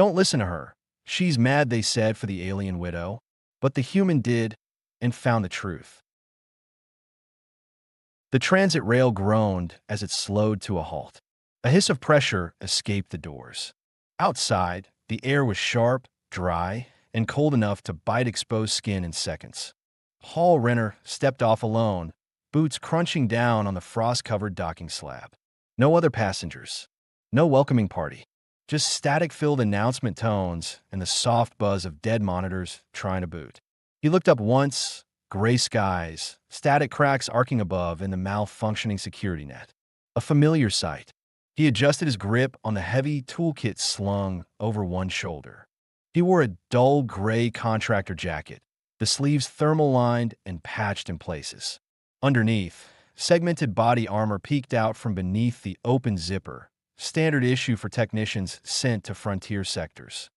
Don't listen to her. She's mad, they said for the alien widow. But the human did and found the truth. The transit rail groaned as it slowed to a halt. A hiss of pressure escaped the doors. Outside, the air was sharp, dry, and cold enough to bite exposed skin in seconds. Paul Renner stepped off alone, boots crunching down on the frost-covered docking slab. No other passengers. No welcoming party. Just static-filled announcement tones and the soft buzz of dead monitors trying to boot. He looked up once, gray skies, static cracks arcing above, and the malfunctioning security net. A familiar sight. He adjusted his grip on the heavy toolkit slung over one shoulder. He wore a dull gray contractor jacket, the sleeves thermal-lined and patched in places. Underneath, segmented body armor peeked out from beneath the open zipper, standard issue for technicians sent to frontier sectors.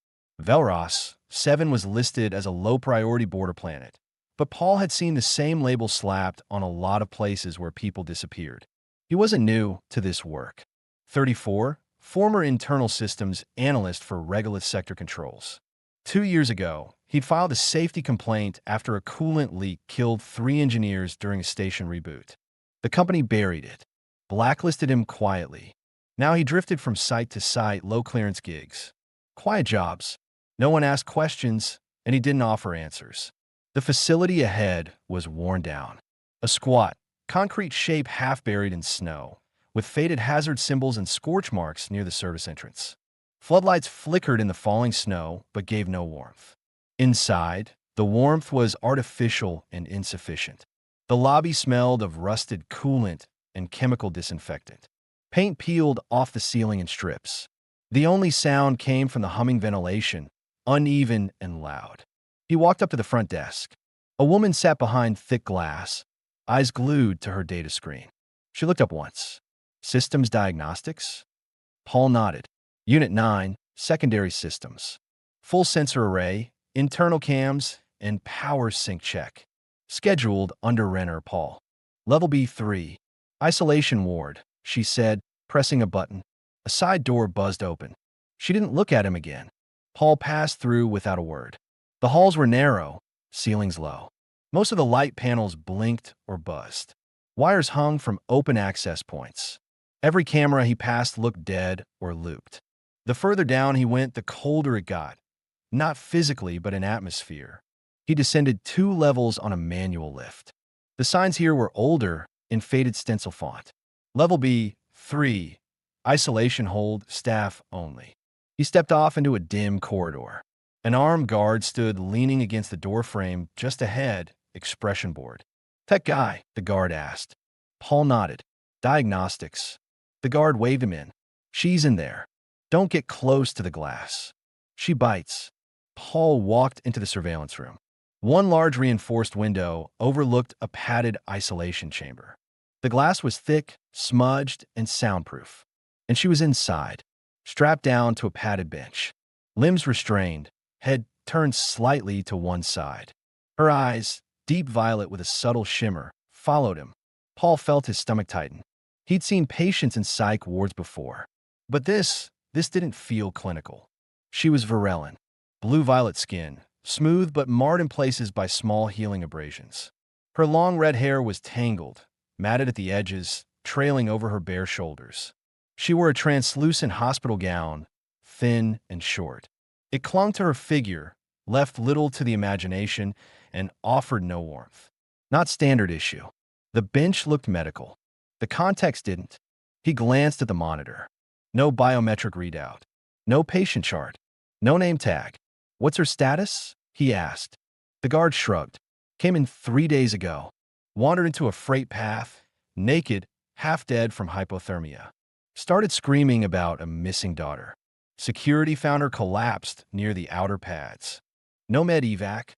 Velros 7 was listed as a low-priority border planet, but Paul had seen the same label slapped on a lot of places where people disappeared. He wasn't new to this work. 34, former internal systems analyst for Regulus Sector Controls. 2 years ago, he'd filed a safety complaint after a coolant leak killed 3 engineers during a station reboot. The company buried it, blacklisted him quietly. Now he drifted from site to site, low-clearance gigs. Quiet jobs. No one asked questions, and he didn't offer answers. The facility ahead was worn down. A squat, concrete shape half buried in snow, with faded hazard symbols and scorch marks near the service entrance. Floodlights flickered in the falling snow, but gave no warmth. Inside, the warmth was artificial and insufficient. The lobby smelled of rusted coolant and chemical disinfectant. Paint peeled off the ceiling in strips. The only sound came from the humming ventilation, uneven and loud. He walked up to the front desk. A woman sat behind thick glass, eyes glued to her data screen. She looked up once. Systems diagnostics? Paul nodded. Unit 9, secondary systems. Full sensor array, internal cams, and power sync check. Scheduled under Renner Paul. Level B3. Isolation ward, she said, pressing a button. A side door buzzed open. She didn't look at him again. Paul passed through without a word. The halls were narrow, ceilings low. Most of the light panels blinked or buzzed. Wires hung from open access points. Every camera he passed looked dead or looped. The further down he went, the colder it got. Not physically, but in atmosphere. He descended 2 levels on a manual lift. The signs here were older, in faded stencil font. Level B3, isolation hold, staff only. He stepped off into a dim corridor. An armed guard stood leaning against the doorframe just ahead, expression bored. Tech guy, the guard asked. Paul nodded. Diagnostics. The guard waved him in. She's in there. Don't get close to the glass. She bites. Paul walked into the surveillance room. One large reinforced window overlooked a padded isolation chamber. The glass was thick, smudged, and soundproof. And she was inside, strapped down to a padded bench. Limbs restrained, head turned slightly to one side. Her eyes, deep violet with a subtle shimmer, followed him. Paul felt his stomach tighten. He'd seen patients in psych wards before. But this didn't feel clinical. She was Varellan. Blue-violet skin, smooth but marred in places by small healing abrasions. Her long red hair was tangled, matted at the edges, trailing over her bare shoulders. She wore a translucent hospital gown, thin and short. It clung to her figure, left little to the imagination, and offered no warmth. Not standard issue. The bench looked medical. The context didn't. He glanced at the monitor. No biometric readout. No patient chart. No name tag. What's her status? He asked. The guard shrugged. Came in 3 days ago. Wandered into a freight path, naked, half dead from hypothermia. Started screaming about a missing daughter. Security found her collapsed near the outer pads. No med evac.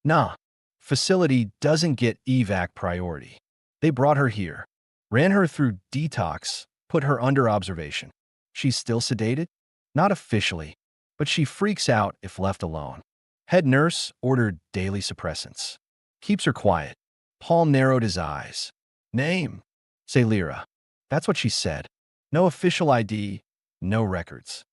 Nah. Facility doesn't get evac priority. They brought her here. Ran her through detox, put her under observation. She's still sedated? Not officially, but she freaks out if left alone. Head nurse ordered daily suppressants. Keeps her quiet. Paul narrowed his eyes. Name? Celira. That's what she said. No official ID, no records.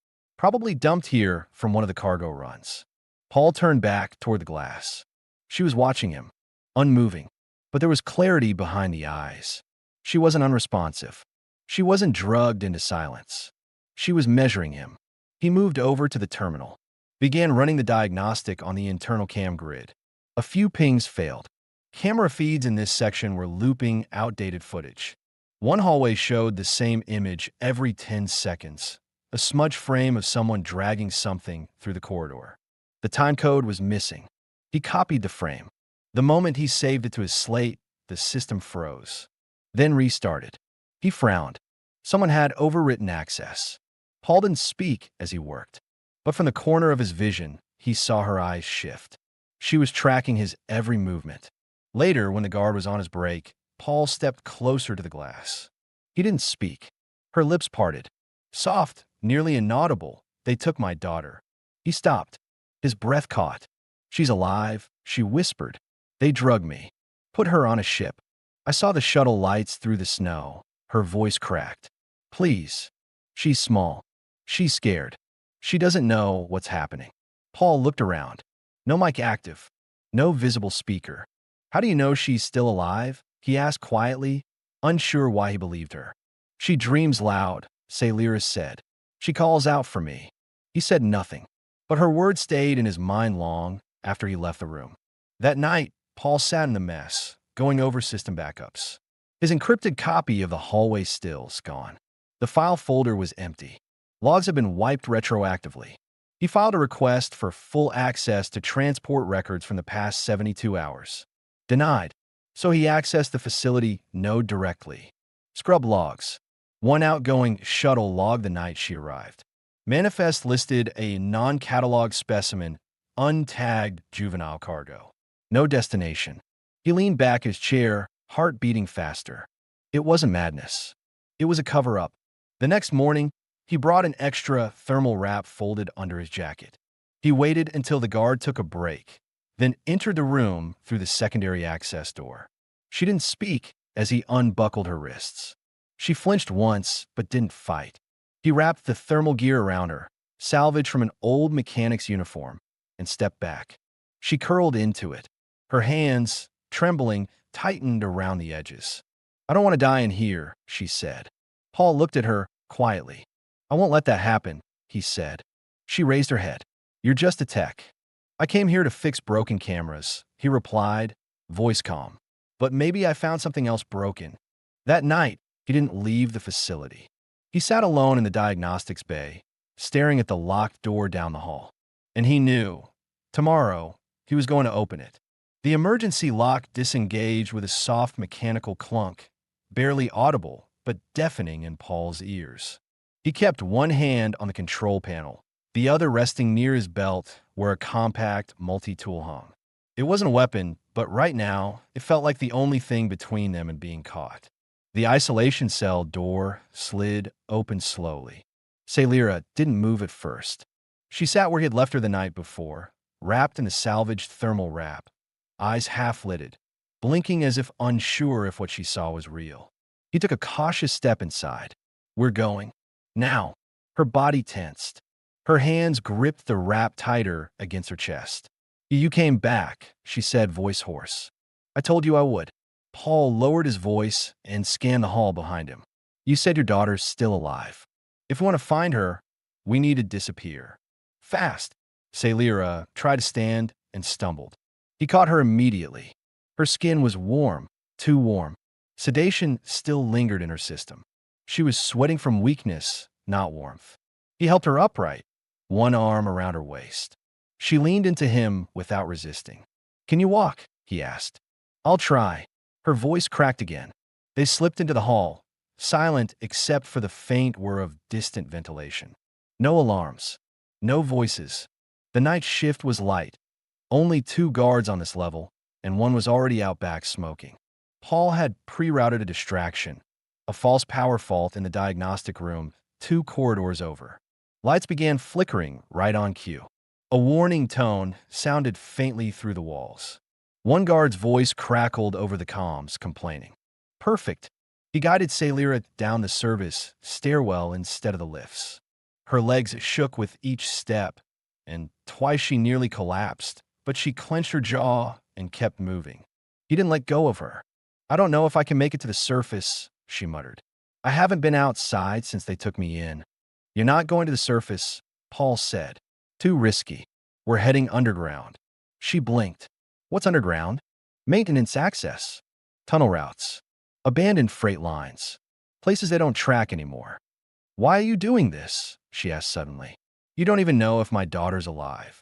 Probably dumped here from one of the cargo runs. Paul turned back toward the glass. She was watching him, unmoving, but there was clarity behind the eyes. She wasn't unresponsive. She wasn't drugged into silence. She was measuring him. He moved over to the terminal, began running the diagnostic on the internal cam grid. A few pings failed. Camera feeds in this section were looping outdated footage. One hallway showed the same image every 10 seconds, a smudge frame of someone dragging something through the corridor. The timecode was missing. He copied the frame. The moment he saved it to his slate, the system froze, then restarted. He frowned. Someone had overwritten access. Paul didn't speak as he worked, but from the corner of his vision, he saw her eyes shift. She was tracking his every movement. Later, when the guard was on his break, Paul stepped closer to the glass. He didn't speak. Her lips parted. Soft, nearly inaudible. "They took my daughter." He stopped. His breath caught. "She's alive," she whispered. "They drugged me. Put her on a ship. I saw the shuttle lights through the snow." Her voice cracked. "Please. She's small. She's scared. She doesn't know what's happening." Paul looked around. No mic active. No visible speaker. "How do you know she's still alive?" he asked quietly, unsure why he believed her. "She dreams loud," Sayliris said. "She calls out for me." He said nothing, but her words stayed in his mind long after he left the room. That night, Paul sat in the mess, going over system backups. His encrypted copy of the hallway stills gone. The file folder was empty. Logs had been wiped retroactively. He filed a request for full access to transport records from the past 72 hours. Denied. So he accessed the facility node directly. Scrub logs. One outgoing shuttle logged the night she arrived. Manifest listed a non-catalog specimen, untagged juvenile cargo. No destination. He leaned back his chair, heart beating faster. It wasn't madness. It was a cover-up. The next morning, he brought an extra thermal wrap folded under his jacket. He waited until the guard took a break, then entered the room through the secondary access door. She didn't speak as he unbuckled her wrists. She flinched once, but didn't fight. He wrapped the thermal gear around her, salvaged from an old mechanic's uniform, and stepped back. She curled into it. Her hands, trembling, tightened around the edges. "I don't want to die in here," she said. Paul looked at her quietly. "I won't let that happen," he said. She raised her head. "You're just a tech." "I came here to fix broken cameras," he replied, voice calm. "But maybe I found something else broken." That night, he didn't leave the facility. He sat alone in the diagnostics bay, staring at the locked door down the hall. And he knew, tomorrow, he was going to open it. The emergency lock disengaged with a soft mechanical clunk, barely audible, but deafening in Paul's ears. He kept one hand on the control panel, the other resting near his belt where a compact multi-tool hung. It wasn't a weapon, but right now, it felt like the only thing between them and being caught. The isolation cell door slid open slowly. Saylira didn't move at first. She sat where he had left her the night before, wrapped in a salvaged thermal wrap, eyes half-lidded, blinking as if unsure if what she saw was real. He took a cautious step inside. "We're going. Now." Her body tensed. Her hands gripped the wrap tighter against her chest. "You came back," she said, voice hoarse. "I told you I would." Paul lowered his voice and scanned the hall behind him. "You said your daughter's still alive. If we want to find her, we need to disappear. Fast." Saylira tried to stand and stumbled. He caught her immediately. Her skin was warm, too warm. Sedation still lingered in her system. She was sweating from weakness, not warmth. He helped her upright, one arm around her waist. She leaned into him without resisting. "Can you walk?" he asked. "I'll try." Her voice cracked again. They slipped into the hall, silent except for the faint whir of distant ventilation. No alarms. No voices. The night shift was light. Only 2 guards on this level, and one was already out back smoking. Paul had pre-routed a distraction, a false power fault in the diagnostic room 2 corridors over. Lights began flickering right on cue. A warning tone sounded faintly through the walls. One guard's voice crackled over the comms, complaining. "Perfect." He guided Saylira down the service stairwell instead of the lifts. Her legs shook with each step, and twice she nearly collapsed, but she clenched her jaw and kept moving. He didn't let go of her. I don't know if I can make it to the surface, she muttered. I haven't been outside since they took me in. You're not going to the surface, Paul said. Too risky. We're heading underground. She blinked. What's underground? Maintenance access. Tunnel routes. Abandoned freight lines. Places they don't track anymore. Why are you doing this? She asked suddenly. You don't even know if my daughter's alive.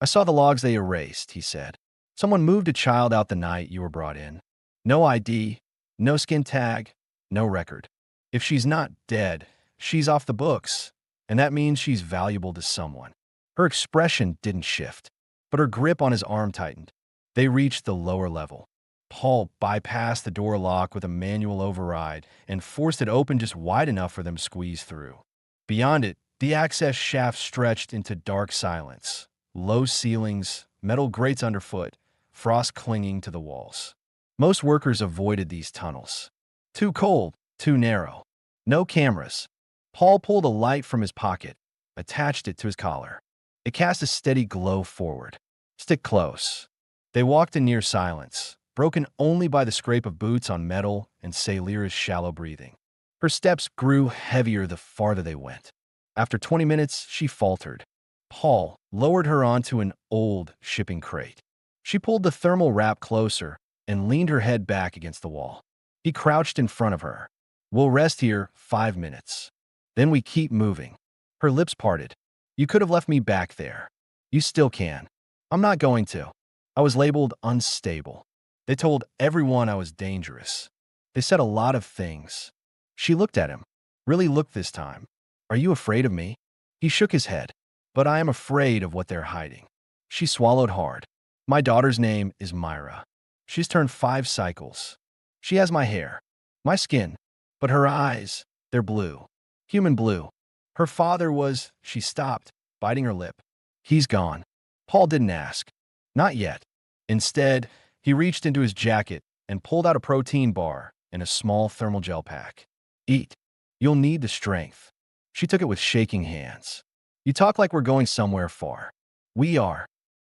I saw the logs they erased, he said. Someone moved a child out the night you were brought in. No ID, no skin tag, no record. If she's not dead, she's off the books, and that means she's valuable to someone. Her expression didn't shift, but her grip on his arm tightened. They reached the lower level. Paul bypassed the door lock with a manual override and forced it open just wide enough for them to squeeze through. Beyond it, the access shaft stretched into dark silence. Low ceilings, metal grates underfoot, frost clinging to the walls. Most workers avoided these tunnels. Too cold, too narrow. No cameras. Paul pulled a light from his pocket, attached it to his collar. It cast a steady glow forward. Stick close. They walked in near silence, broken only by the scrape of boots on metal and Celira's shallow breathing. Her steps grew heavier the farther they went. After 20 minutes, she faltered. Paul lowered her onto an old shipping crate. She pulled the thermal wrap closer and leaned her head back against the wall. He crouched in front of her. We'll rest here 5 minutes. Then we keep moving. Her lips parted. You could have left me back there. You still can. I'm not going to. I was labeled unstable. They told everyone I was dangerous. They said a lot of things. She looked at him. Really looked this time. Are you afraid of me? He shook his head. But I am afraid of what they're hiding. She swallowed hard. My daughter's name is Myra. She's turned 5 cycles. She has my hair, my skin, but her eyes, they're blue. Human blue. Her father was, she stopped, biting her lip. He's gone. Paul didn't ask. Not yet. Instead, he reached into his jacket and pulled out a protein bar and a small thermal gel pack. Eat. You'll need the strength. She took it with shaking hands. You talk like we're going somewhere far. We are.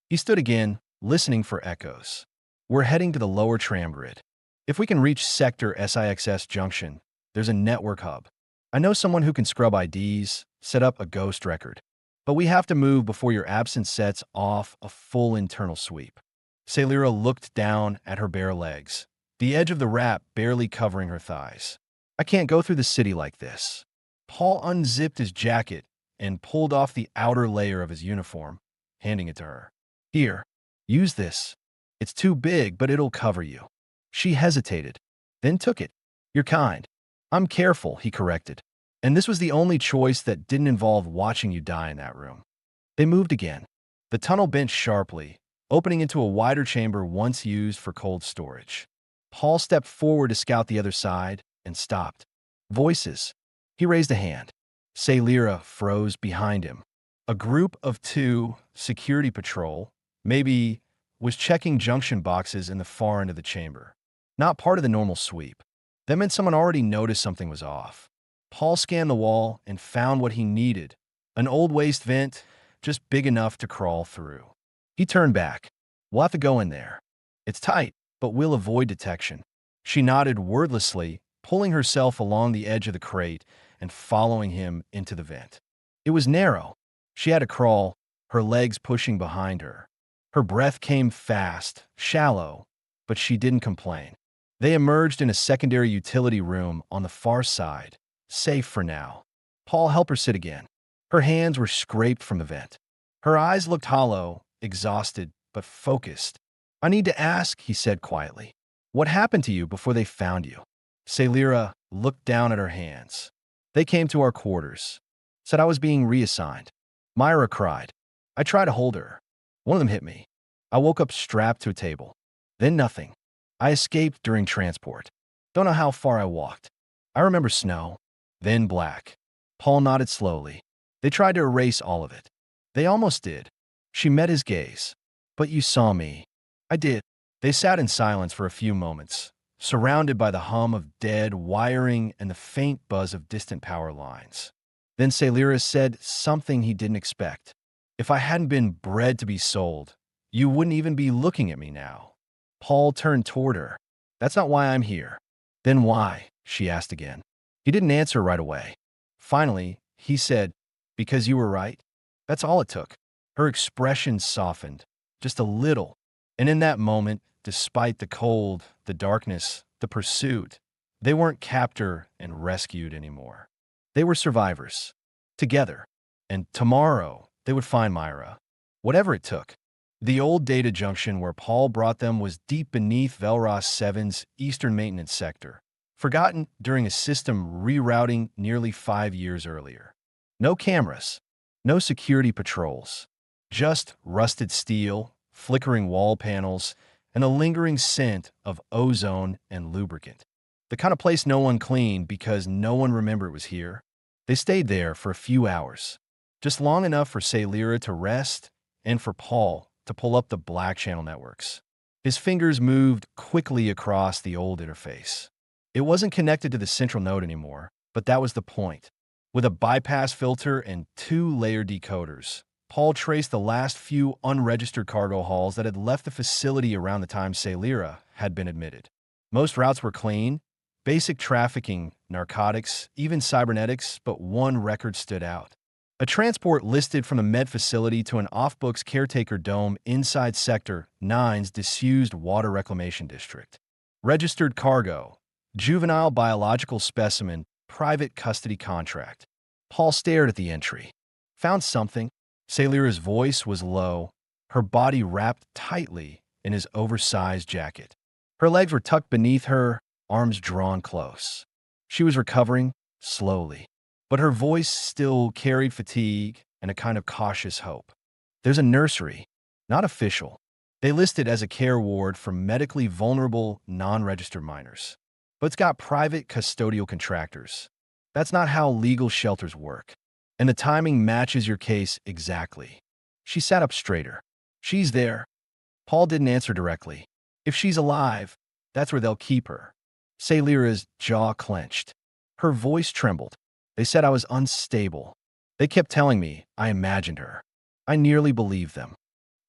He stood again, listening for echoes. We're heading to the lower tram grid. If we can reach Sector SIXS Junction, there's a network hub. I know someone who can scrub IDs, set up a ghost record. But we have to move before your absence sets off a full internal sweep. Celira looked down at her bare legs, the edge of the wrap barely covering her thighs. I can't go through the city like this. Paul unzipped his jacket and pulled off the outer layer of his uniform, handing it to her. Here, use this. It's too big, but it'll cover you. She hesitated, then took it. You're kind. I'm careful, he corrected. And this was the only choice that didn't involve watching you die in that room. They moved again. The tunnel bent sharply, opening into a wider chamber once used for cold storage. Paul stepped forward to scout the other side and stopped. Voices. He raised a hand. Celira froze behind him. A group of 2, security patrol, maybe, was checking junction boxes in the far end of the chamber. Not part of the normal sweep. That meant someone already noticed something was off. Paul scanned the wall and found what he needed, an old waste vent, just big enough to crawl through. He turned back. We'll have to go in there. It's tight, but we'll avoid detection. She nodded wordlessly, pulling herself along the edge of the crate and following him into the vent. It was narrow. She had to crawl, her legs pushing behind her. Her breath came fast, shallow, but she didn't complain. They emerged in a secondary utility room on the far side, safe for now. Paul helped her sit again. Her hands were scraped from the vent. Her eyes looked hollow, exhausted, but focused. I need to ask, he said quietly. What happened to you before they found you? Celira looked down at her hands. They came to our quarters. Said I was being reassigned. Myra cried. I tried to hold her. One of them hit me. I woke up strapped to a table. Then nothing. I escaped during transport. Don't know how far I walked. I remember snow, then black. Paul nodded slowly. They tried to erase all of it. They almost did. She met his gaze. But you saw me. I did. They sat in silence for a few moments, surrounded by the hum of dead wiring and the faint buzz of distant power lines. Then Celira said something he didn't expect. If I hadn't been bred to be sold, you wouldn't even be looking at me now. Paul turned toward her. That's not why I'm here. Then why? She asked again. He didn't answer right away. Finally, he said, because you were right. That's all it took. Her expression softened, just a little. And in that moment, despite the cold, the darkness, the pursuit, they weren't captor and rescued anymore. They were survivors. Together. And tomorrow, they would find Myra. Whatever it took. The old data junction where Paul brought them was deep beneath Velros 7's eastern maintenance sector, forgotten during a system rerouting nearly 5 years earlier. No cameras, no security patrols, just rusted steel, flickering wall panels, and a lingering scent of ozone and lubricant. The kind of place no one cleaned because no one remembered it was here. They stayed there for a few hours, just long enough for Celira to rest and for Paul to pull up the Black Channel networks. His fingers moved quickly across the old interface. It wasn't connected to the central node anymore, but that was the point. With a bypass filter and 2-layer decoders, Paul traced the last few unregistered cargo hauls that had left the facility around the time Celira had been admitted. Most routes were clean, basic trafficking, narcotics, even cybernetics, but one record stood out. A transport listed from the med facility to an off-books caretaker dome inside Sector 9's disused water reclamation district. Registered cargo, juvenile biological specimen, private custody contract. Paul stared at the entry. Found something. Celira's voice was low, her body wrapped tightly in his oversized jacket. Her legs were tucked beneath her, arms drawn close. She was recovering, slowly. But her voice still carried fatigue and a kind of cautious hope. There's a nursery, not official. They list it as a care ward for medically vulnerable, non-registered minors. But it's got private custodial contractors. That's not how legal shelters work. And the timing matches your case exactly. She sat up straighter. She's there. Paul didn't answer directly. If she's alive, that's where they'll keep her. Celira's jaw clenched. Her voice trembled. They said I was unstable. They kept telling me I imagined her. I nearly believed them.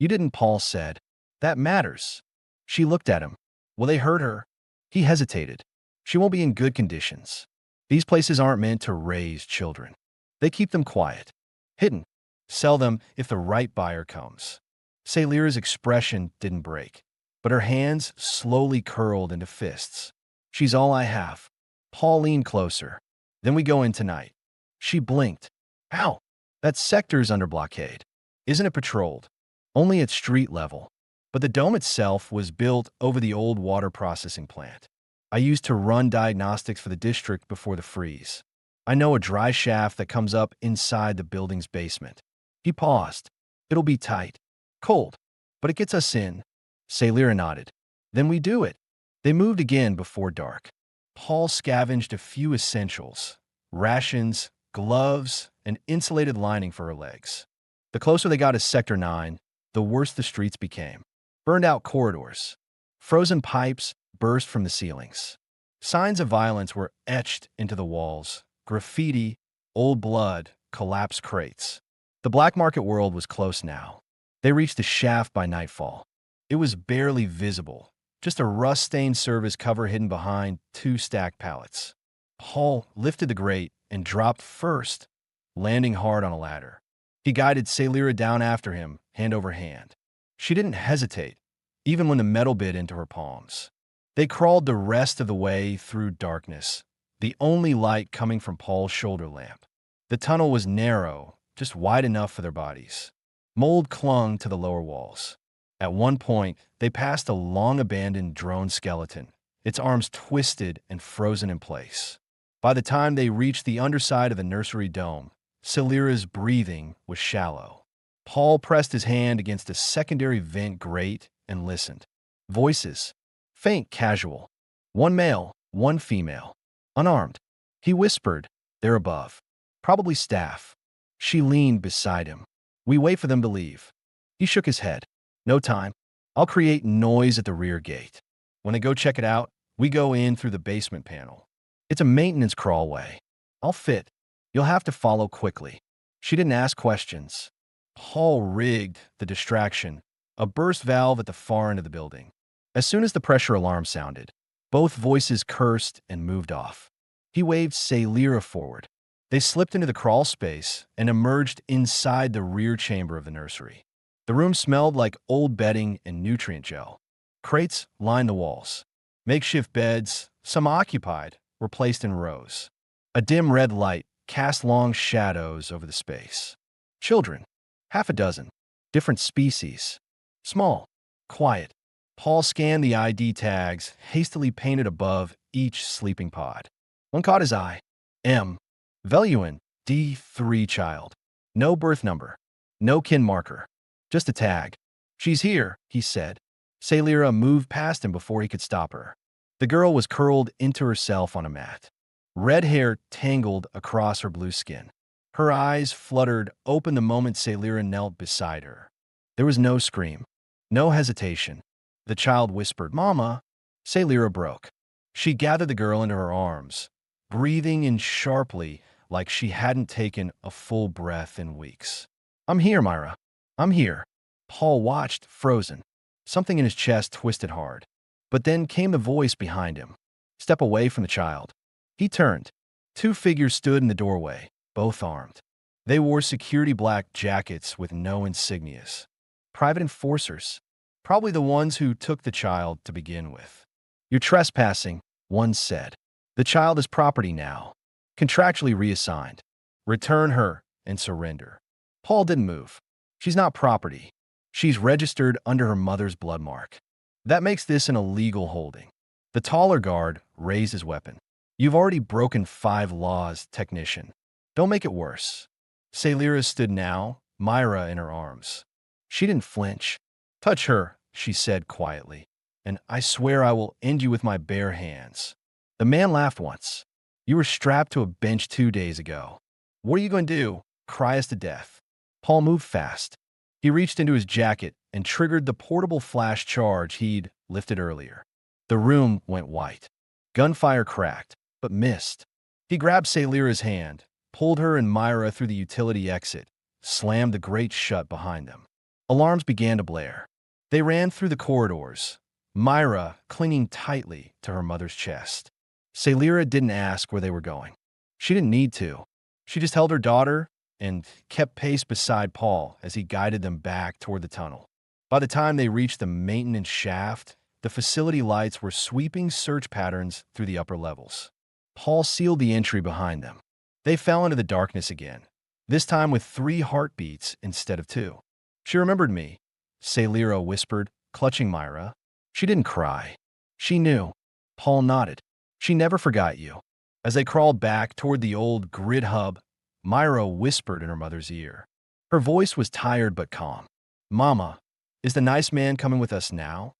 You didn't, Paul said. That matters. She looked at him. Well, they heard her. He hesitated. She won't be in good conditions. These places aren't meant to raise children. They keep them quiet, hidden, sell them if the right buyer comes. Celira's expression didn't break, but her hands slowly curled into fists. She's all I have. Paul leaned closer. Then we go in tonight. She blinked. How? That sector's under blockade. Isn't it patrolled? Only at street level. But the dome itself was built over the old water processing plant I used to run diagnostics for the district before the freeze. I know a dry shaft that comes up inside the building's basement. He paused. It'll be tight. Cold. But it gets us in. Celira nodded. Then we do it. They moved again before dark. Paul scavenged a few essentials. Rations, gloves, an insulated lining for her legs. The closer they got to Sector 9, the worse the streets became. Burned-out corridors. Frozen pipes burst from the ceilings. Signs of violence were etched into the walls. Graffiti, old blood, collapsed crates. The black market world was close now. They reached the shaft by nightfall. It was barely visible, just a rust-stained service cover hidden behind 2 stacked pallets. Paul lifted the grate and dropped first, landing hard on a ladder. He guided Celira down after him, hand over hand. She didn't hesitate, even when the metal bit into her palms. They crawled the rest of the way through darkness, the only light coming from Paul's shoulder lamp. The tunnel was narrow, just wide enough for their bodies. Mold clung to the lower walls. At one point, they passed a long-abandoned drone skeleton, its arms twisted and frozen in place. By the time they reached the underside of the nursery dome, Celira's breathing was shallow. Paul pressed his hand against a secondary vent grate and listened. Voices. Faint, casual. One male, one female. Unarmed. He whispered, "They're above. Probably staff." She leaned beside him. "We wait for them to leave." He shook his head. "No time. I'll create noise at the rear gate. When they go check it out, we go in through the basement panel. It's a maintenance crawlway. I'll fit." You'll have to follow quickly. She didn't ask questions. Paul rigged the distraction, a burst valve at the far end of the building. As soon as the pressure alarm sounded, both voices cursed and moved off. He waved Sailira forward. They slipped into the crawl space and emerged inside the rear chamber of the nursery. The room smelled like old bedding and nutrient gel. Crates lined the walls. Makeshift beds, some occupied, were placed in rows. A dim red light cast long shadows over the space. Children, half a dozen, different species. Small, quiet. Paul scanned the ID tags hastily painted above each sleeping pod. One caught his eye. M. Veluin, D3 child. No birth number. No kin marker. Just a tag. She's here, he said. Sailira moved past him before he could stop her. The girl was curled into herself on a mat. Red hair tangled across her blue skin. Her eyes fluttered open the moment Sailira knelt beside her. There was no scream, no hesitation. The child whispered, "Mama." Sailira broke. She gathered the girl into her arms, breathing in sharply like she hadn't taken a full breath in weeks. "I'm here, Myra. I'm here." Paul watched, frozen. Something in his chest twisted hard. But then came the voice behind him. "Step away from the child." He turned. Two figures stood in the doorway, both armed. They wore security black jackets with no insignias. Private enforcers. Probably the ones who took the child to begin with. "You're trespassing," one said. "The child is property now. Contractually reassigned. Return her and surrender." Paul didn't move. "She's not property. She's registered under her mother's blood mark. That makes this an illegal holding." The taller guard raised his weapon. "You've already broken 5 laws, technician. Don't make it worse." Sailira stood now, Myra in her arms. She didn't flinch. "Touch her," she said quietly, "and I swear I will end you with my bare hands." The man laughed once. "You were strapped to a bench 2 days ago. What are you going to do? Cry us to death?" Paul moved fast. He reached into his jacket and triggered the portable flash charge he'd lifted earlier. The room went white. Gunfire cracked, but missed. He grabbed Sailira's hand, pulled her and Myra through the utility exit, slammed the grate shut behind them. Alarms began to blare. They ran through the corridors, Myra clinging tightly to her mother's chest. Sailira didn't ask where they were going. She didn't need to. She just held her daughter and kept pace beside Paul as he guided them back toward the tunnel. By the time they reached the maintenance shaft, the facility lights were sweeping search patterns through the upper levels. Paul sealed the entry behind them. They fell into the darkness again, this time with 3 heartbeats instead of 2. "She remembered me," Sailira whispered, clutching Myra. She didn't cry. She knew. Paul nodded. "She never forgot you." As they crawled back toward the old grid hub, Myra whispered in her mother's ear. Her voice was tired but calm. "Mama, is the nice man coming with us now?"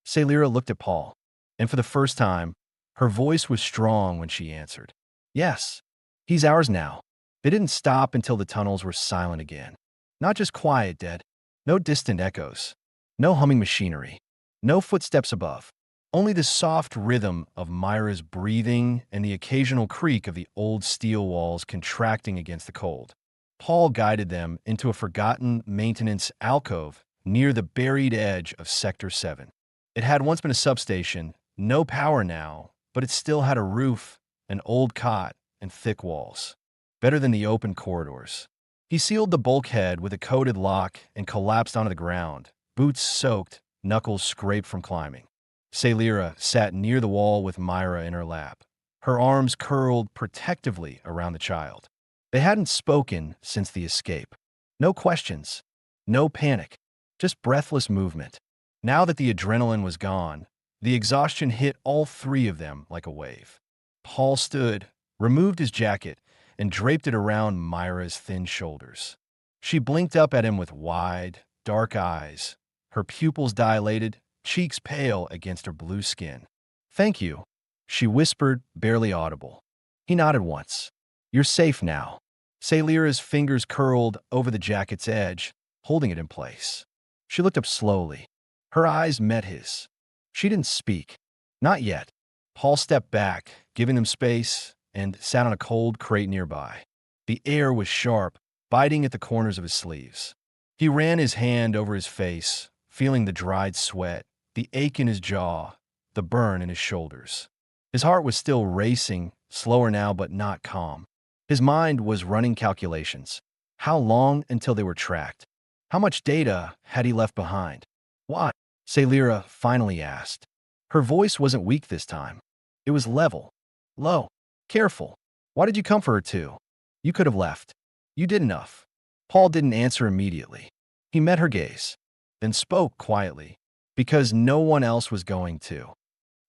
Sailira looked at Paul, and for the first time, her voice was strong when she answered. "Yes, he's ours now." They didn't stop until the tunnels were silent again. Not just quiet, dead. No distant echoes. No humming machinery. No footsteps above. Only the soft rhythm of Myra's breathing and the occasional creak of the old steel walls contracting against the cold. Paul guided them into a forgotten maintenance alcove near the buried edge of Sector 7. It had once been a substation, no power now, but it still had a roof, an old cot, and thick walls. Better than the open corridors. He sealed the bulkhead with a coated lock and collapsed onto the ground, boots soaked, knuckles scraped from climbing. Sailira sat near the wall with Myra in her lap, her arms curled protectively around the child. They hadn't spoken since the escape. No questions, no panic, just breathless movement. Now that the adrenaline was gone, the exhaustion hit all 3 of them like a wave. Paul stood, removed his jacket, and draped it around Myra's thin shoulders. She blinked up at him with wide, dark eyes, her pupils dilated, cheeks pale against her blue skin. "Thank you," she whispered, barely audible. He nodded once. "You're safe now." Sailira's fingers curled over the jacket's edge, holding it in place. She looked up slowly. Her eyes met his. She didn't speak. Not yet. Paul stepped back, giving them space, and sat on a cold crate nearby. The air was sharp, biting at the corners of his sleeves. He ran his hand over his face, feeling the dried sweat, the ache in his jaw, the burn in his shoulders. His heart was still racing, slower now but not calm. His mind was running calculations. How long until they were tracked? How much data had he left behind? What? Salira finally asked. Her voice wasn't weak this time. It was level, low, careful. Why did you come for her too? You could have left. You did enough. Paul didn't answer immediately. He met her gaze, then spoke quietly, because no one else was going to.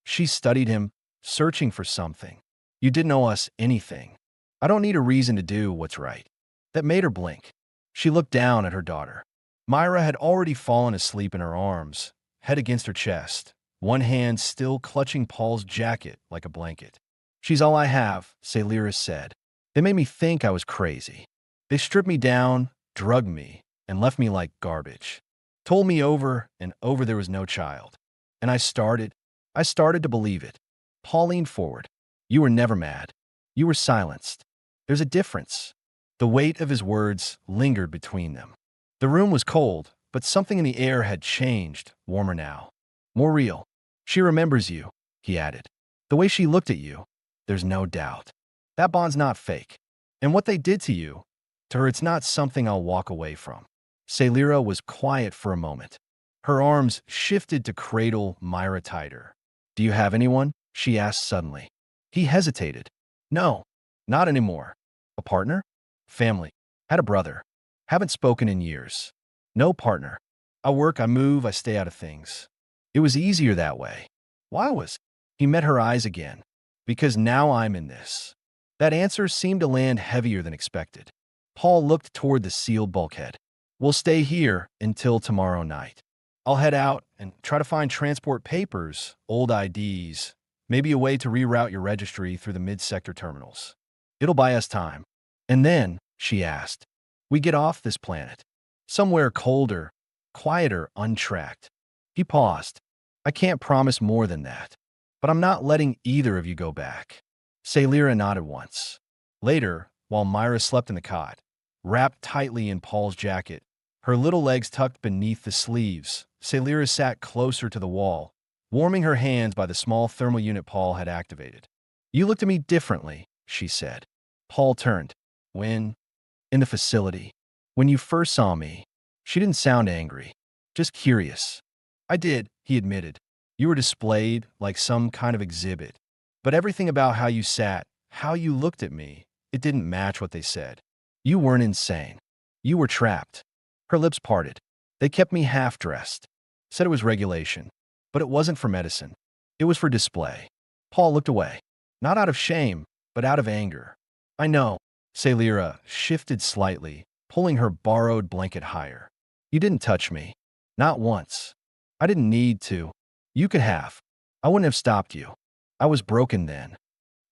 She studied him, searching for something. You didn't owe us anything. I don't need a reason to do what's right. That made her blink. She looked down at her daughter. Myra had already fallen asleep in her arms, head against her chest, one hand still clutching Paul's jacket like a blanket. She's all I have, Salira said. They made me think I was crazy. They stripped me down, drugged me, and left me like garbage. Told me over and over there was no child. And I started to believe it. Paul leaned forward. You were never mad. You were silenced. There's a difference. The weight of his words lingered between them. The room was cold, but something in the air had changed, warmer now. More real. She remembers you, he added. The way she looked at you, there's no doubt. That bond's not fake. And what they did to her it's not something I'll walk away from. Salira was quiet for a moment. Her arms shifted to cradle Myra tighter. Do you have anyone? She asked suddenly. He hesitated. No, not anymore. A partner? Family. Had a brother. Haven't spoken in years. No partner. I work, I move, I stay out of things. It was easier that way. Why was? He met her eyes again. Because now I'm in this. That answer seemed to land heavier than expected. Paul looked toward the sealed bulkhead. We'll stay here until tomorrow night. I'll head out and try to find transport papers, old IDs, maybe a way to reroute your registry through the mid-sector terminals. It'll buy us time. And then, she asked, we get off this planet. Somewhere colder, quieter, untracked. He paused. I can't promise more than that. But I'm not letting either of you go back. Salira nodded once. Later, while Myra slept in the cot, wrapped tightly in Paul's jacket, her little legs tucked beneath the sleeves, Salira sat closer to the wall, warming her hands by the small thermal unit Paul had activated. You looked at me differently, she said. Paul turned. When? In the facility. When you first saw me. She didn't sound angry, just curious. I did, he admitted. You were displayed like some kind of exhibit. But everything about how you sat, how you looked at me, it didn't match what they said. You weren't insane. You were trapped. Her lips parted. They kept me half-dressed. Said it was regulation. But it wasn't for medicine. It was for display. Paul looked away. Not out of shame, but out of anger. I know. Salira shifted slightly, pulling her borrowed blanket higher. You didn't touch me. Not once. I didn't need to. You could have. I wouldn't have stopped you. I was broken then.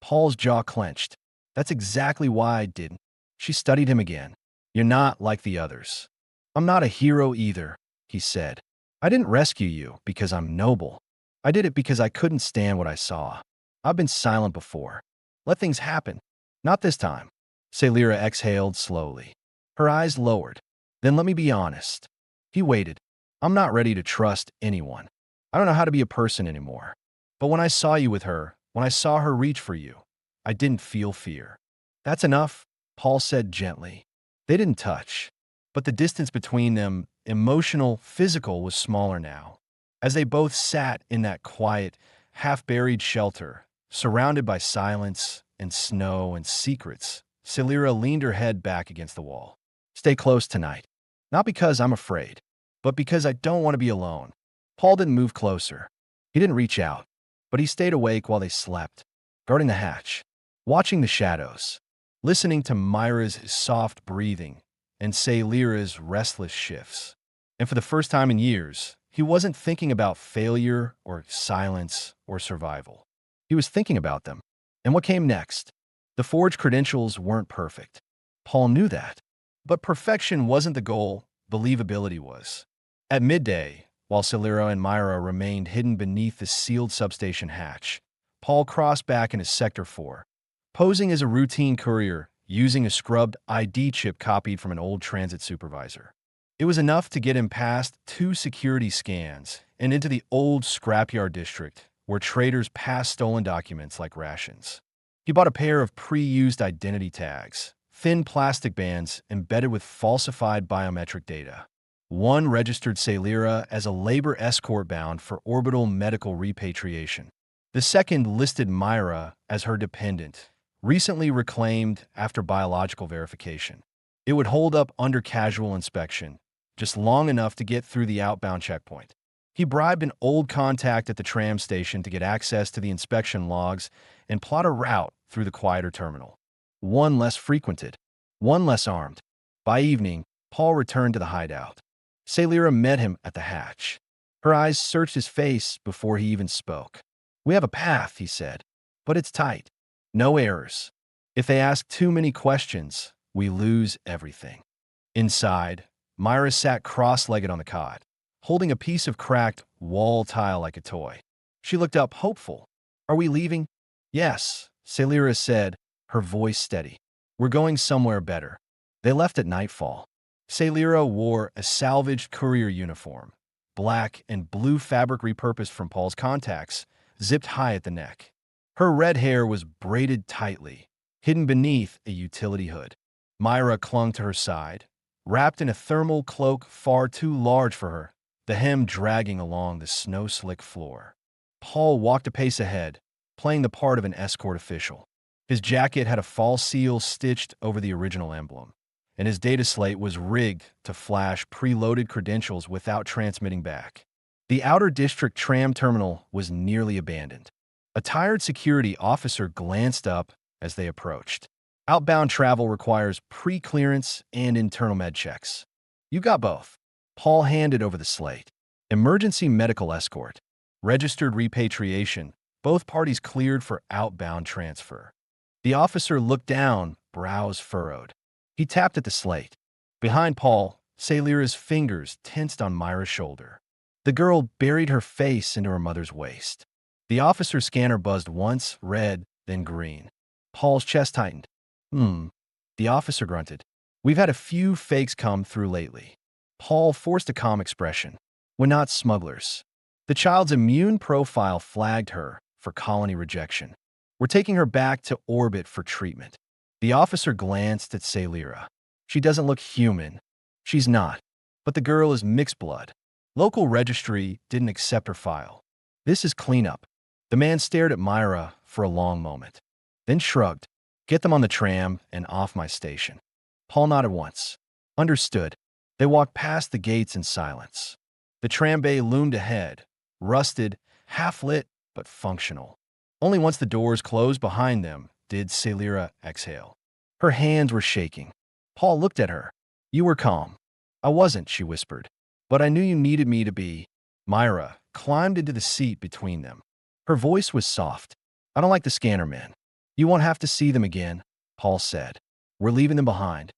Paul's jaw clenched. That's exactly why I didn't. She studied him again. You're not like the others. I'm not a hero either, he said. I didn't rescue you because I'm noble. I did it because I couldn't stand what I saw. I've been silent before. Let things happen. Not this time. Salira exhaled slowly. Her eyes lowered. Then let me be honest. He waited. I'm not ready to trust anyone. I don't know how to be a person anymore. But when I saw you with her, when I saw her reach for you, I didn't feel fear. That's enough, Paul said gently. They didn't touch. But the distance between them, emotional, physical, was smaller now. As they both sat in that quiet, half-buried shelter, surrounded by silence and snow and secrets, Salira leaned her head back against the wall. Stay close tonight. Not because I'm afraid, but because I don't want to be alone. Paul didn't move closer. He didn't reach out, but he stayed awake while they slept, guarding the hatch, watching the shadows, listening to Myra's soft breathing and Salira's restless shifts. And for the first time in years, he wasn't thinking about failure or silence or survival. He was thinking about them. And what came next? The Forge credentials weren't perfect. Paul knew that. But perfection wasn't the goal, believability was. At midday, while Salira and Myra remained hidden beneath the sealed substation hatch, Paul crossed back into Sector 4. Posing as a routine courier, using a scrubbed ID chip copied from an old transit supervisor. It was enough to get him past 2 security scans and into the old scrapyard district, where traders passed stolen documents like rations. He bought a pair of pre-used identity tags, thin plastic bands embedded with falsified biometric data. One registered Celira as a labor escort bound for orbital medical repatriation. The second listed Myra as her dependent, recently reclaimed after biological verification. It would hold up under casual inspection, just long enough to get through the outbound checkpoint. He bribed an old contact at the tram station to get access to the inspection logs and plot a route through the quieter terminal. One less frequented, one less armed. By evening, Paul returned to the hideout. Celira met him at the hatch. Her eyes searched his face before he even spoke. "We have a path," he said, "but it's tight. No errors. If they ask too many questions, we lose everything." Inside, Myra sat cross-legged on the cot, holding a piece of cracked wall tile like a toy. She looked up, hopeful. "Are we leaving?" "Yes," Celira said, her voice steady. "We're going somewhere better." They left at nightfall. Celira wore a salvaged courier uniform, black and blue fabric repurposed from Paul's contacts, zipped high at the neck. Her red hair was braided tightly, hidden beneath a utility hood. Myra clung to her side, wrapped in a thermal cloak far too large for her, the hem dragging along the snow-slick floor. Paul walked a pace ahead, playing the part of an escort official. His jacket had a false seal stitched over the original emblem, and his data slate was rigged to flash preloaded credentials without transmitting back. The outer district tram terminal was nearly abandoned. A tired security officer glanced up as they approached. "Outbound travel requires pre-clearance and internal med checks." "You got both." Paul handed over the slate. "Emergency medical escort. Registered repatriation. Both parties cleared for outbound transfer." The officer looked down, brows furrowed. He tapped at the slate. Behind Paul, Celira's fingers tensed on Myra's shoulder. The girl buried her face into her mother's waist. The officer's scanner buzzed once, red, then green. Paul's chest tightened. The officer grunted. "We've had a few fakes come through lately." Paul forced a calm expression. "We're not smugglers." The child's immune profile flagged her for colony rejection. "We're taking her back to orbit for treatment." The officer glanced at Celira. "She doesn't look human." "She's not. But the girl is mixed blood. Local registry didn't accept her file. This is cleanup." The man stared at Myra for a long moment, then shrugged. "Get them on the tram and off my station." Paul nodded once. "Understood." They walked past the gates in silence. The tram bay loomed ahead, rusted, half-lit, but functional. Only once the doors closed behind them did Celira exhale. Her hands were shaking. Paul looked at her. "You were calm." "I wasn't," she whispered. "But I knew you needed me to be." Myra climbed into the seat between them. Her voice was soft. "I don't like the scanner men." "You won't have to see them again," Paul said. "We're leaving them behind."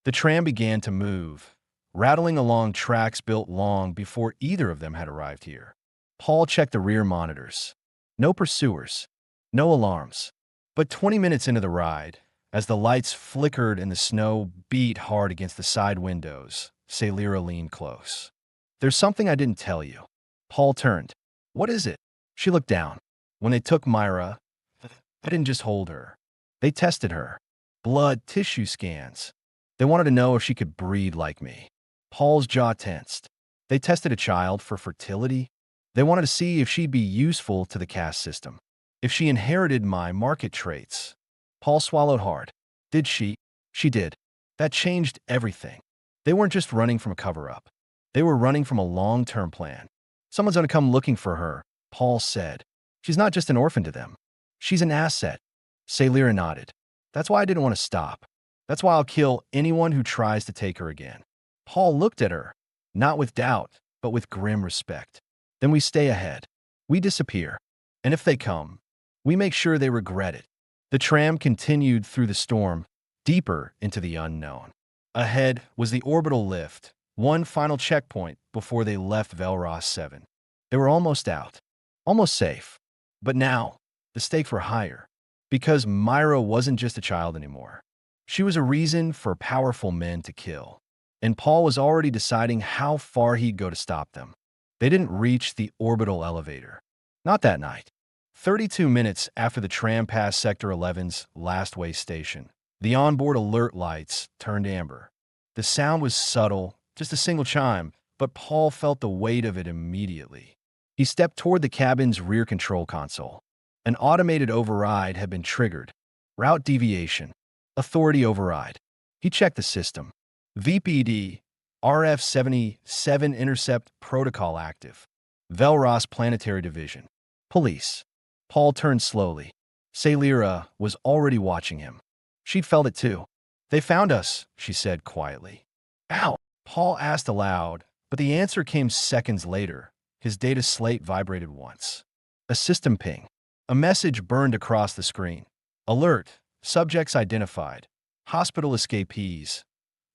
The tram began to move, rattling along tracks built long before either of them had arrived here. Paul checked the rear monitors. No pursuers. No alarms. But 20 minutes into the ride, as the lights flickered and the snow beat hard against the side windows, Celira leaned close. "There's something I didn't tell you." Paul turned. "What is it?" She looked down. "When they took Myra, they didn't just hold her. They tested her. Blood, tissue scans. They wanted to know if she could breed like me." Paul's jaw tensed. "They tested a child for fertility? They wanted to see if she'd be useful to the caste system. If she inherited my market traits." Paul swallowed hard. "Did she?" "She did. That changed everything." They weren't just running from a cover-up. They were running from a long-term plan. "Someone's going to come looking for her," Paul said. "She's not just an orphan to them. She's an asset." Celira nodded. "That's why I didn't want to stop. That's why I'll kill anyone who tries to take her again." Paul looked at her, not with doubt, but with grim respect. "Then we stay ahead. We disappear. And if they come, we make sure they regret it." The tram continued through the storm, deeper into the unknown. Ahead was the orbital lift, one final checkpoint before they left Velros 7. They were almost out, almost safe. But now, the stakes were higher, because Myra wasn't just a child anymore. She was a reason for powerful men to kill, and Paul was already deciding how far he'd go to stop them. They didn't reach the orbital elevator. Not that night. 32 minutes after the tram passed Sector 11's last way station, the onboard alert lights turned amber. The sound was subtle, just a single chime, but Paul felt the weight of it immediately. He stepped toward the cabin's rear control console. An automated override had been triggered. Route deviation. Authority override. He checked the system. VPD, RF-77 intercept protocol active. Velros Planetary Division. Police. Paul turned slowly. Celira was already watching him. She'd felt it too. They found us, she said quietly. Ow! Paul asked aloud, but the answer came seconds later. His data slate vibrated once. A system ping. A message burned across the screen. Alert. Subjects identified. Hospital escapees.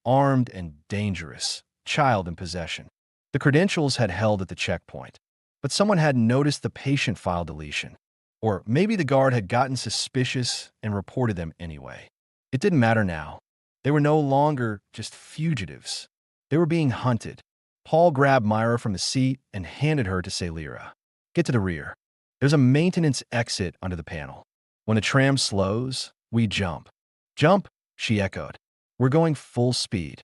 Armed and dangerous. Child in possession. The credentials had held at the checkpoint, but someone hadn't noticed the patient file deletion. Or maybe the guard had gotten suspicious and reported them anyway. It didn't matter now. They were no longer just fugitives. They were being hunted. Paul grabbed Myra from the seat and handed her to Celira. Get to the rear. There's a maintenance exit under the panel. When the tram slows, we jump. Jump, she echoed. We're going full speed.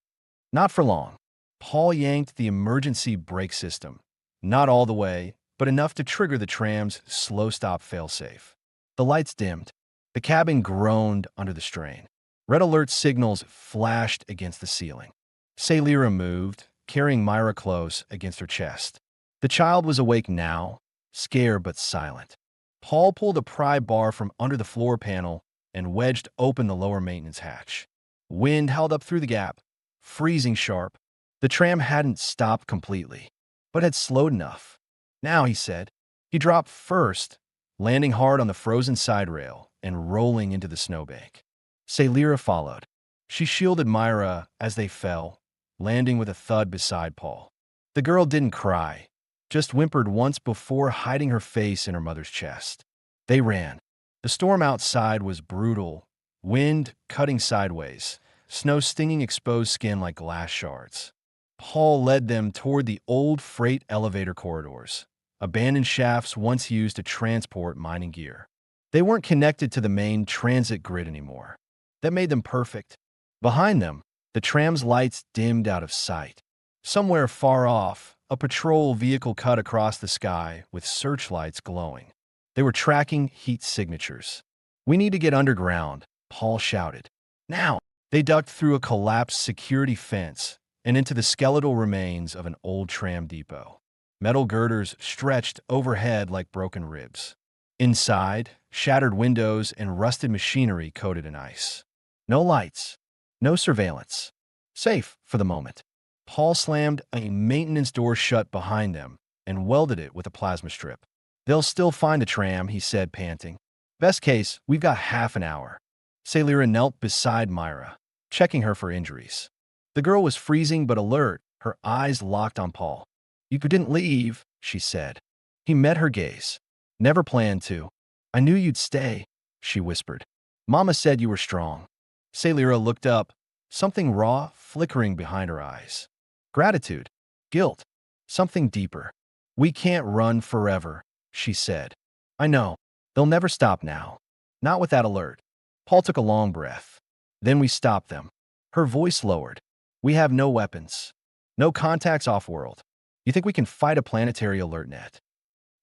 Not for long. Paul yanked the emergency brake system. Not all the way, but enough to trigger the tram's slow-stop failsafe. The lights dimmed. The cabin groaned under the strain. Red alert signals flashed against the ceiling. Celira moved, carrying Myra close against her chest. The child was awake now, scared but silent. Paul pulled a pry bar from under the floor panel and wedged open the lower maintenance hatch. Wind held up through the gap, freezing sharp. The tram hadn't stopped completely, but had slowed enough. Now, he said. He dropped first, landing hard on the frozen side rail and rolling into the snowbank. Celira followed. She shielded Myra as they fell, landing with a thud beside Paul. The girl didn't cry, just whimpered once before hiding her face in her mother's chest. They ran. The storm outside was brutal, wind cutting sideways, snow stinging exposed skin like glass shards. Paul led them toward the old freight elevator corridors, abandoned shafts once used to transport mining gear. They weren't connected to the main transit grid anymore. That made them perfect. Behind them, the tram's lights dimmed out of sight. Somewhere far off, a patrol vehicle cut across the sky with searchlights glowing. They were tracking heat signatures. We need to get underground, Paul shouted. Now! They ducked through a collapsed security fence and into the skeletal remains of an old tram depot. Metal girders stretched overhead like broken ribs. Inside, shattered windows and rusted machinery coated in ice. No lights. No surveillance. Safe for the moment. Paul slammed a maintenance door shut behind them and welded it with a plasma strip. They'll still find the tram, he said, panting. Best case, we've got half an hour. Celira knelt beside Myra, checking her for injuries. The girl was freezing but alert, her eyes locked on Paul. You didn't leave, she said. He met her gaze. Never planned to. I knew you'd stay, she whispered. Mama said you were strong. Celira looked up, something raw flickering behind her eyes. Gratitude. Guilt. Something deeper. We can't run forever, she said. I know. They'll never stop now. Not with that alert. Paul took a long breath. Then we stopped them. Her voice lowered. We have no weapons. No contacts off-world. You think we can fight a planetary alert net?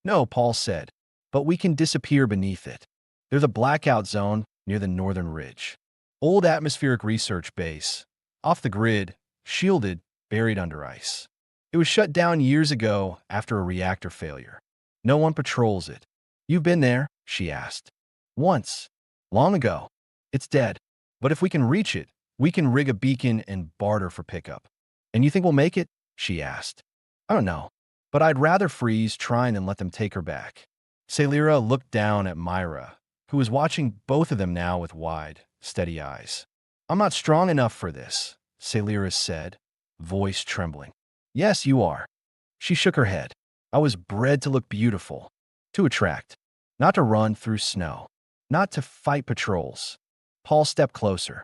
No, Paul said. But we can disappear beneath it. There's a blackout zone near the northern ridge. Old atmospheric research base. Off the grid, shielded, buried under ice. It was shut down years ago after a reactor failure. No one patrols it. You've been there? She asked. Once. Long ago. It's dead. But if we can reach it, we can rig a beacon and barter for pickup. And you think we'll make it? She asked. I don't know. But I'd rather freeze trying than let them take her back. Celira looked down at Myra, who was watching both of them now with wide, steady eyes. I'm not strong enough for this, Celira said, voice trembling. Yes, you are. She shook her head. I was bred to look beautiful, to attract, not to run through snow, not to fight patrols. Paul stepped closer.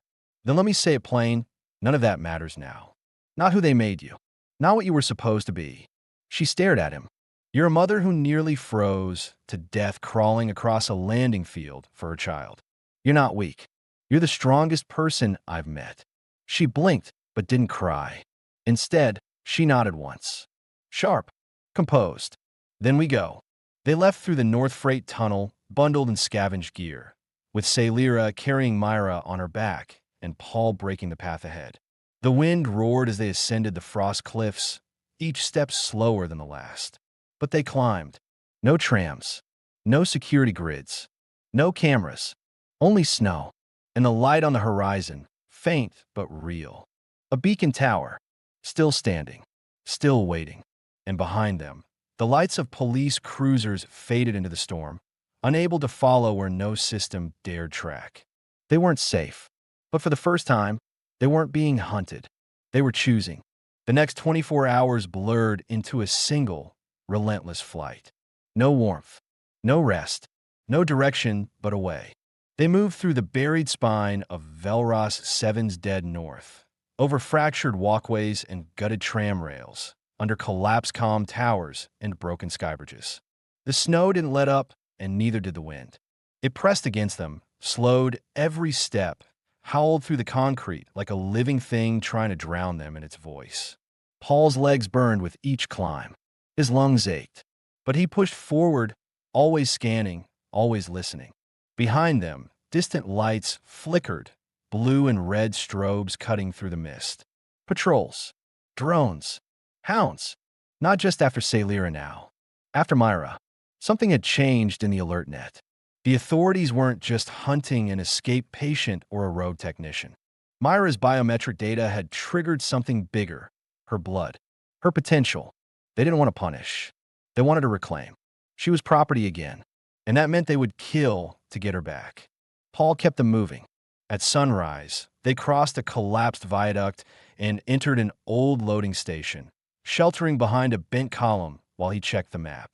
Then let me say it plain, none of that matters now. Not who they made you. Not what you were supposed to be. She stared at him. You're a mother who nearly froze to death crawling across a landing field for her child. You're not weak. You're the strongest person I've met. She blinked, but didn't cry. Instead, she nodded once. Sharp. Composed. Then we go. They left through the North Freight Tunnel, bundled in scavenged gear, with Celira carrying Myra on her back and Paul breaking the path ahead. The wind roared as they ascended the frost cliffs, each step slower than the last. But they climbed. No trams. No security grids. No cameras. Only snow. And the light on the horizon, faint but real. A beacon tower. Still standing. Still waiting. And behind them, the lights of police cruisers faded into the storm, unable to follow where no system dared track. They weren't safe. But for the first time, they weren't being hunted. They were choosing. The next 24 hours blurred into a single, relentless flight. No warmth. No rest. No direction but away. They moved through the buried spine of Velros 7's dead north, over fractured walkways and gutted tram rails, under collapsed calm towers and broken skybridges. The snow didn't let up, and neither did the wind. It pressed against them, slowed every step, howled through the concrete like a living thing trying to drown them in its voice. Paul's legs burned with each climb. His lungs ached. But he pushed forward, always scanning, always listening. Behind them, distant lights flickered, blue and red strobes cutting through the mist. Patrols. Drones. Hounds. Not just after Celira now. After Myra. Something had changed in the alert net. The authorities weren't just hunting an escaped patient or a road technician. Myra's biometric data had triggered something bigger. Her blood. Her potential. They didn't want to punish. They wanted to reclaim. She was property again, and that meant they would kill to get her back. Paul kept them moving. At sunrise, they crossed a collapsed viaduct and entered an old loading station, sheltering behind a bent column while he checked the map.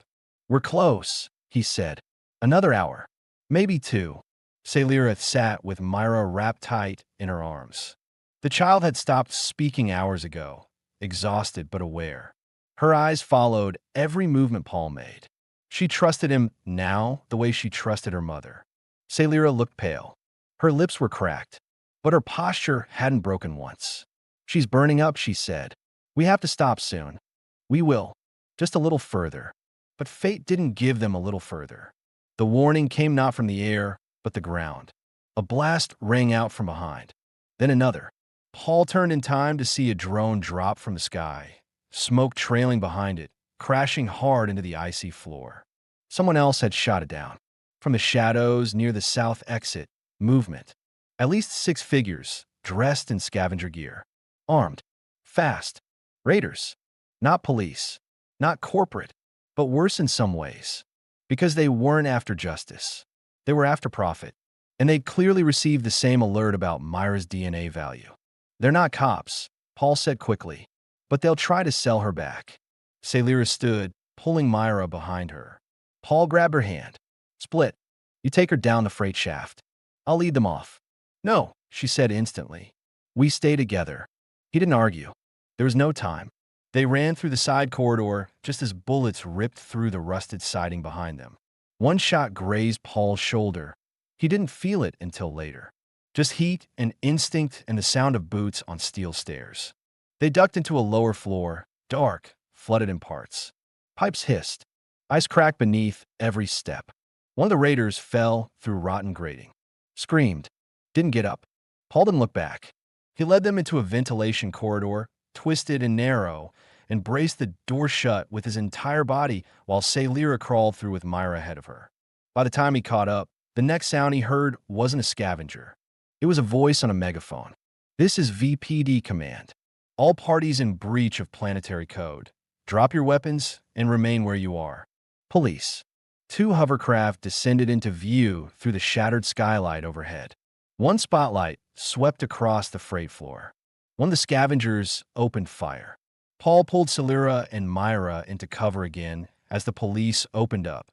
We're close, he said. Another hour. Maybe two. Celira sat with Myra wrapped tight in her arms. The child had stopped speaking hours ago, exhausted but aware. Her eyes followed every movement Paul made. She trusted him now the way she trusted her mother. Celira looked pale. Her lips were cracked, but her posture hadn't broken once. She's burning up, she said. We have to stop soon. We will. Just a little further. But fate didn't give them a little further. The warning came not from the air, but the ground. A blast rang out from behind. Then another. Paul turned in time to see a drone drop from the sky, smoke trailing behind it, crashing hard into the icy floor. Someone else had shot it down. From the shadows near the south exit, movement. At least 6 figures, dressed in scavenger gear. Armed. Fast. Raiders. Not police. Not corporate. But worse in some ways. Because they weren't after justice. They were after profit. And they'd clearly received the same alert about Myra's DNA value. They're not cops, Paul said quickly. But they'll try to sell her back. Celira stood, pulling Myra behind her. Paul grabbed her hand. Split. You take her down the freight shaft. I'll lead them off. No, she said instantly. We stay together. He didn't argue. There was no time. They ran through the side corridor just as bullets ripped through the rusted siding behind them. One shot grazed Paul's shoulder. He didn't feel it until later. Just heat and instinct and the sound of boots on steel stairs. They ducked into a lower floor, dark, flooded in parts. Pipes hissed. Ice cracked beneath every step. One of the raiders fell through rotten grating. Screamed. Didn't get up. Paul didn't look back. He led them into a ventilation corridor, twisted and narrow, and braced the door shut with his entire body while Celira crawled through with Myra ahead of her. By the time he caught up, the next sound he heard wasn't a scavenger. It was a voice on a megaphone. This is VPD command. All parties in breach of planetary code. Drop your weapons and remain where you are. Police. 2 hovercraft descended into view through the shattered skylight overhead. One spotlight swept across the freight floor. One of the scavengers opened fire. Paul pulled Celira and Myra into cover again as the police opened up,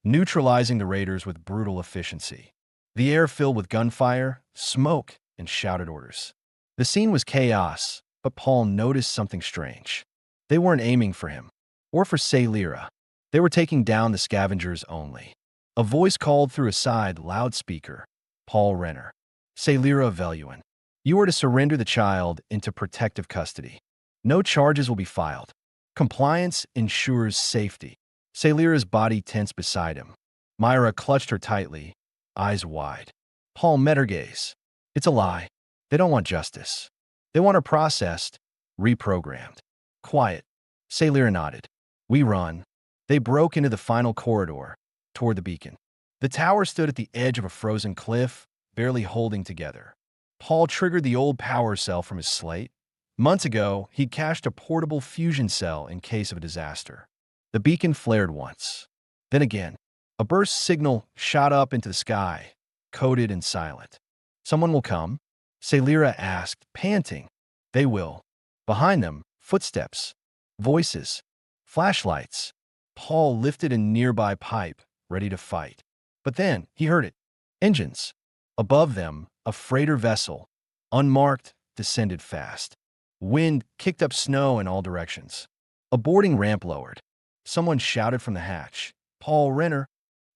neutralizing the raiders with brutal efficiency. The air filled with gunfire, smoke, and shouted orders. The scene was chaos, but Paul noticed something strange. They weren't aiming for him, or for Sailira. They were taking down the scavengers only. A voice called through a side loudspeaker. Paul Renner. Sailira Veluan. You are to surrender the child into protective custody. No charges will be filed. Compliance ensures safety. Sailira's body tensed beside him. Myra clutched her tightly, eyes wide. Paul met her gaze. It's a lie. They don't want justice. They want her processed, reprogrammed. Quiet. Sailira nodded. We run. They broke into the final corridor, toward the beacon. The tower stood at the edge of a frozen cliff, barely holding together. Paul triggered the old power cell from his slate. Months ago, he'd cached a portable fusion cell in case of a disaster. The beacon flared once. Then again, a burst signal shot up into the sky, coded and silent. Someone will come? Sailira asked, panting. They will. Behind them, footsteps, voices, flashlights. Paul lifted a nearby pipe, ready to fight. But then he heard it. Engines. Above them, a freighter vessel, unmarked, descended fast. Wind kicked up snow in all directions. A boarding ramp lowered. Someone shouted from the hatch. Paul Renner.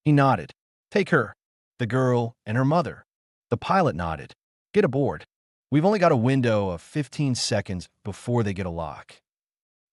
He nodded. Take her. The girl and her mother. The pilot nodded. Get aboard. We've only got a window of 15 seconds before they get a lock.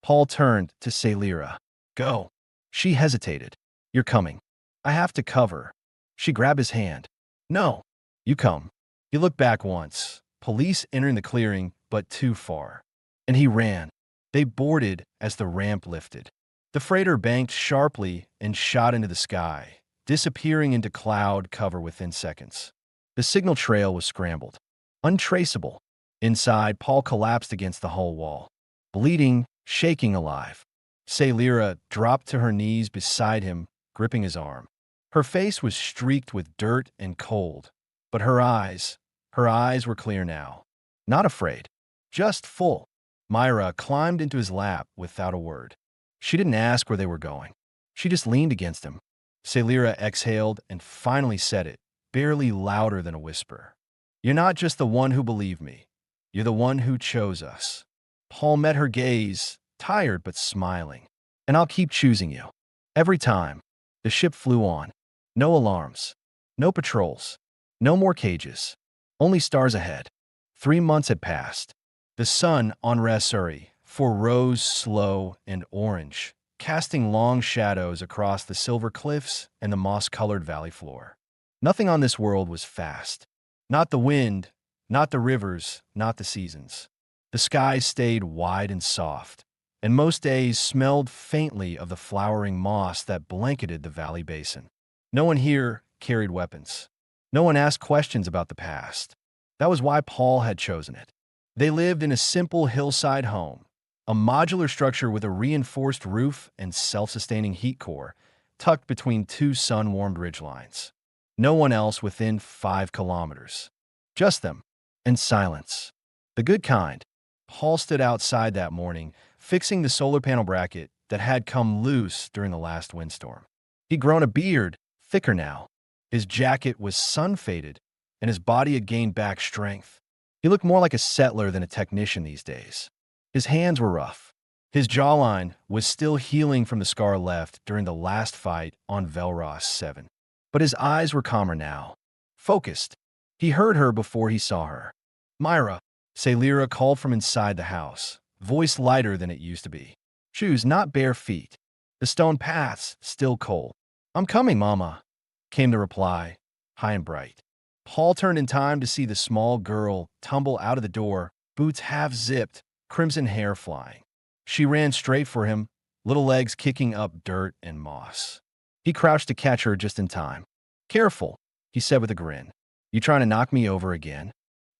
Paul turned to Sailira. Go. She hesitated. You're coming. I have to cover. She grabbed his hand. No. You come. He looked back once. Police entering the clearing, but too far. And he ran. They boarded as the ramp lifted. The freighter banked sharply and shot into the sky, disappearing into cloud cover within seconds. The signal trail was scrambled. Untraceable. Inside, Paul collapsed against the hull wall. Bleeding, shaking alive. Sailira dropped to her knees beside him, gripping his arm. Her face was streaked with dirt and cold. But her eyes were clear now. Not afraid. Just full. Myra climbed into his lap without a word. She didn't ask where they were going. She just leaned against him. Sailira exhaled and finally said it, barely louder than a whisper. You're not just the one who believed me. You're the one who chose us. Paul met her gaze, tired but smiling. And I'll keep choosing you. Every time. The ship flew on. No alarms. No patrols. No more cages. Only stars ahead. 3 months had passed. The sun on Rasuri rose slow and orange, casting long shadows across the silver cliffs and the moss-colored valley floor. Nothing on this world was fast. Not the wind, not the rivers, not the seasons. The sky stayed wide and soft, and most days smelled faintly of the flowering moss that blanketed the valley basin. No one here carried weapons. No one asked questions about the past. That was why Paul had chosen it. They lived in a simple hillside home, a modular structure with a reinforced roof and self-sustaining heat core, tucked between 2 sun-warmed ridgelines. No one else within 5 kilometers. Just them, and silence. The good kind. Paul stood outside that morning, fixing the solar panel bracket that had come loose during the last windstorm. He'd grown a beard, thicker now. His jacket was sun-faded, and his body had gained back strength. He looked more like a settler than a technician these days. His hands were rough. His jawline was still healing from the scar left during the last fight on Velros 7. But his eyes were calmer now, focused. He heard her before he saw her. Myra, Sailira called from inside the house, voice lighter than it used to be. Shoes, not bare feet. The stone paths, still cold. I'm coming, Mama, came the reply, high and bright. Paul turned in time to see the small girl tumble out of the door, boots half-zipped, crimson hair flying. She ran straight for him, little legs kicking up dirt and moss. He crouched to catch her just in time. Careful, he said with a grin. You trying to knock me over again?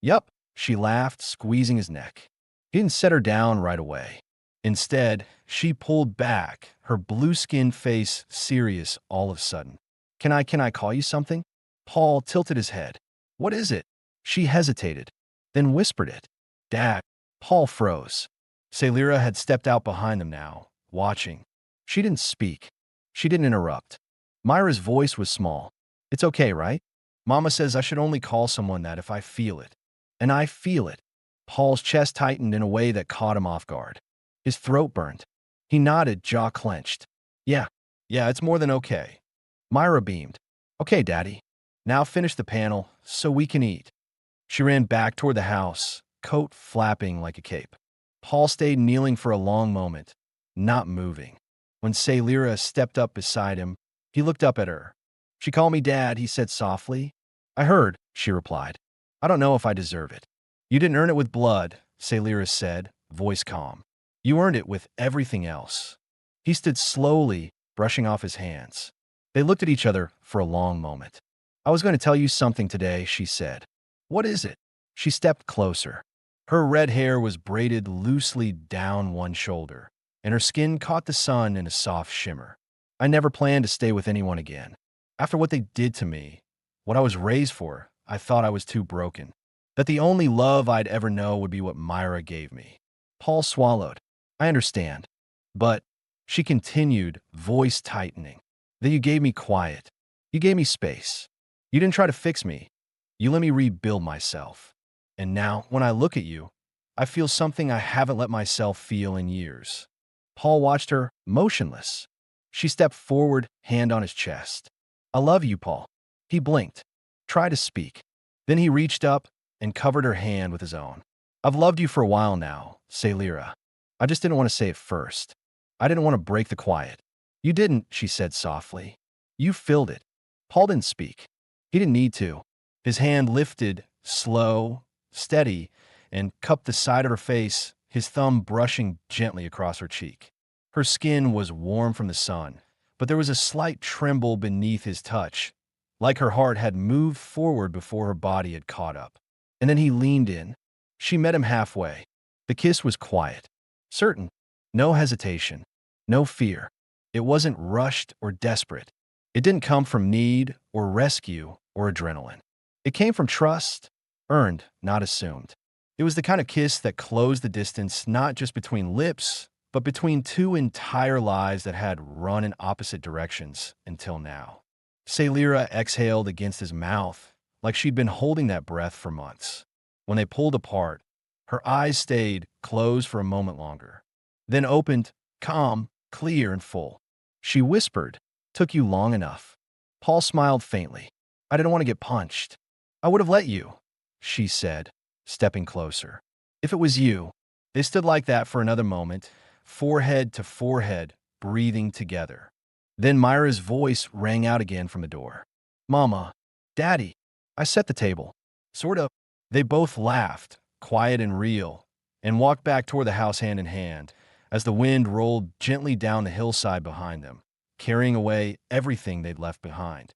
Yup, she laughed, squeezing his neck. He didn't set her down right away. Instead, she pulled back, her blue-skinned face serious all of a sudden. Can I call you something? Paul tilted his head. What is it? She hesitated, then whispered it. Dad. Paul froze. Sailira had stepped out behind them now, watching. She didn't speak. She didn't interrupt. Myra's voice was small. It's okay, right? Mama says I should only call someone that if I feel it. And I feel it. Paul's chest tightened in a way that caught him off guard. His throat burned. He nodded, jaw clenched. Yeah, yeah, it's more than okay. Myra beamed. Okay, Daddy. Now finish the panel so we can eat. She ran back toward the house, coat flapping like a cape. Paul stayed kneeling for a long moment, not moving. When Sailira stepped up beside him, he looked up at her. She called me Dad, he said softly. I heard, she replied. I don't know if I deserve it. You didn't earn it with blood, Sailira said, voice calm. You earned it with everything else. He stood slowly, brushing off his hands. They looked at each other for a long moment. I was going to tell you something today, she said. What is it? She stepped closer. Her red hair was braided loosely down one shoulder, and her skin caught the sun in a soft shimmer. I never planned to stay with anyone again. After what they did to me, what I was raised for, I thought I was too broken. That the only love I'd ever know would be what Myra gave me. Paul swallowed. I understand. But, she continued, voice tightening, that you gave me quiet. You gave me space. You didn't try to fix me. You let me rebuild myself. And now, when I look at you, I feel something I haven't let myself feel in years. Paul watched her, motionless. She stepped forward, hand on his chest. I love you, Paul. He blinked, tried to speak. Then he reached up and covered her hand with his own. I've loved you for a while now, Sailira. I just didn't want to say it first. I didn't want to break the quiet. You didn't, she said softly. You filled it. Paul didn't speak. He didn't need to. His hand lifted, slow, steady, and cupped the side of her face, his thumb brushing gently across her cheek. Her skin was warm from the sun, but there was a slight tremble beneath his touch, like her heart had moved forward before her body had caught up. And then he leaned in. She met him halfway. The kiss was quiet, certain, no hesitation, no fear. It wasn't rushed or desperate. It didn't come from need or rescue or adrenaline. It came from trust, earned, not assumed. It was the kind of kiss that closed the distance not just between lips, but between two entire lives that had run in opposite directions until now. Sailira exhaled against his mouth, like she'd been holding that breath for months. When they pulled apart, her eyes stayed closed for a moment longer, then opened, calm, clear, and full. She whispered, "Took you long enough." Paul smiled faintly. "I didn't want to get punched. I would have let you," she said, stepping closer. "If it was you." They stood like that for another moment, forehead to forehead, breathing together. Then Myra's voice rang out again from the door. "Mama, Daddy, I set the table." Sort of. They both laughed, quiet and real, and walked back toward the house hand in hand, as the wind rolled gently down the hillside behind them, carrying away everything they'd left behind.